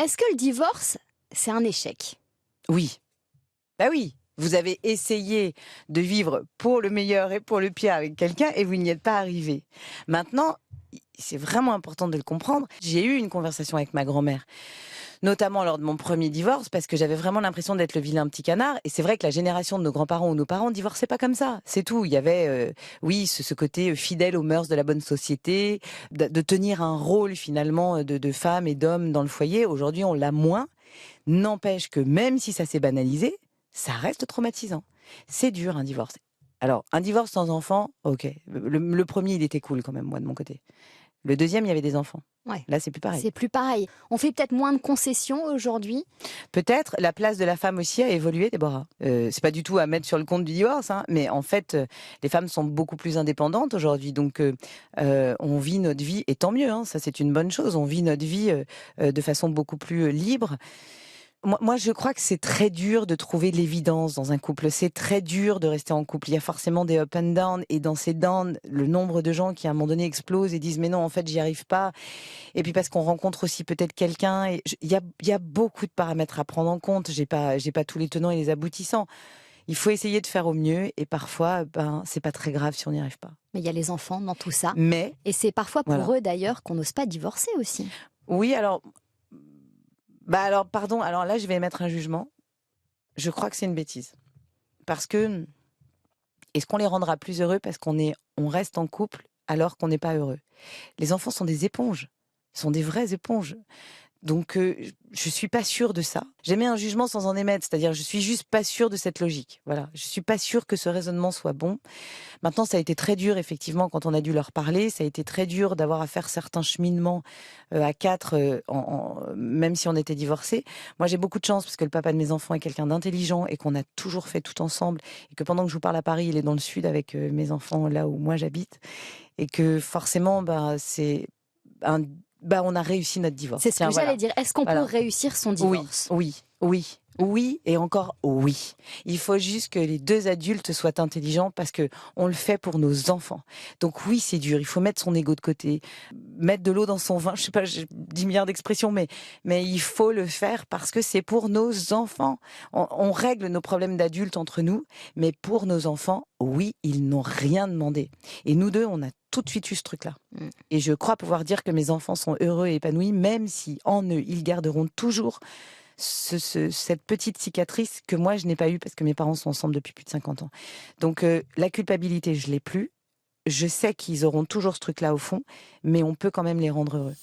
Est-ce que le divorce, c'est un échec? Oui. Bah oui, vous avez essayé de vivre pour le meilleur et pour le pire avec quelqu'un et vous n'y êtes pas arrivé. Maintenant, c'est vraiment important de le comprendre. J'ai eu une conversation avec ma grand-mère, notamment lors de mon premier divorce, parce que j'avais vraiment l'impression d'être le vilain petit canard. Et c'est vrai que la génération de nos grands-parents ou nos parents ne divorçaient pas comme ça. C'est tout. Il y avait, oui, ce côté fidèle aux mœurs de la bonne société, de tenir un rôle finalement de femme et d'homme dans le foyer. Aujourd'hui, on l'a moins. N'empêche que même si ça s'est banalisé, ça reste traumatisant. C'est dur un divorce. Alors, un divorce sans enfant, ok. Le premier, il était cool quand même, moi, de mon côté. Le deuxième, il y avait des enfants. Ouais. Là, c'est plus pareil. C'est plus pareil. On fait peut-être moins de concessions aujourd'hui. Peut-être la place de la femme aussi a évolué, Déborah. C'est pas du tout à mettre sur le compte du divorce, hein, mais en fait, les femmes sont beaucoup plus indépendantes aujourd'hui. Donc, on vit notre vie, et tant mieux, hein, ça c'est une bonne chose. On vit notre vie de façon beaucoup plus libre. Moi, je crois que c'est très dur de trouver l'évidence dans un couple. C'est très dur de rester en couple. Il y a forcément des up and down. Et dans ces downs, le nombre de gens qui, à un moment donné, explosent et disent « Mais non, en fait, j'y arrive pas ». Et puis parce qu'on rencontre aussi peut-être quelqu'un. Il y a beaucoup de paramètres à prendre en compte. J'ai pas tous les tenants et les aboutissants. Il faut essayer de faire au mieux. Et parfois, c'est pas très grave si on n'y arrive pas. Mais il y a les enfants dans tout ça. Mais, Et c'est parfois pour voilà. eux d'ailleurs qu'on n'ose pas divorcer aussi. Oui, alors... alors, pardon. Alors là, je vais émettre un jugement. Je crois que c'est une bêtise. Parce que... Est-ce qu'on les rendra plus heureux parce on reste en couple alors qu'on n'est pas heureux? Les enfants sont des éponges. Ils sont des vraies éponges. Donc, je suis pas sûre de ça. J'émets un jugement sans en émettre, c'est-à-dire je suis juste pas sûre de cette logique. Voilà, je suis pas sûre que ce raisonnement soit bon. Maintenant, ça a été très dur, effectivement, quand on a dû leur parler. Ça a été très dur d'avoir à faire certains cheminements à quatre, même si on était divorcés. Moi, j'ai beaucoup de chance parce que le papa de mes enfants est quelqu'un d'intelligent et qu'on a toujours fait tout ensemble. Et que pendant que je vous parle à Paris, il est dans le sud avec mes enfants, là où moi j'habite. Et que forcément, c'est on a réussi notre divorce. C'est ce que j'allais Voilà. dire. Est-ce qu'on peut Voilà. réussir son Oui, divorce? oui, et encore oui. Il faut juste que les deux adultes soient intelligents parce que on le fait pour nos enfants. Donc oui, c'est dur. Il faut mettre son ego de côté, mettre de l'eau dans son vin. Je sais pas, j'ai 10 milliards d'expressions, mais il faut le faire parce que c'est pour nos enfants. On règle nos problèmes d'adultes entre nous, mais pour nos enfants, oui, ils n'ont rien demandé. Et nous deux, on a tout de suite eu ce truc-là. Et je crois pouvoir dire que mes enfants sont heureux et épanouis, même si en eux, ils garderont toujours cette petite cicatrice que moi, je n'ai pas eue parce que mes parents sont ensemble depuis plus de 50 ans. Donc, la culpabilité, je l'ai plus. Je sais qu'ils auront toujours ce truc-là au fond, mais on peut quand même les rendre heureux.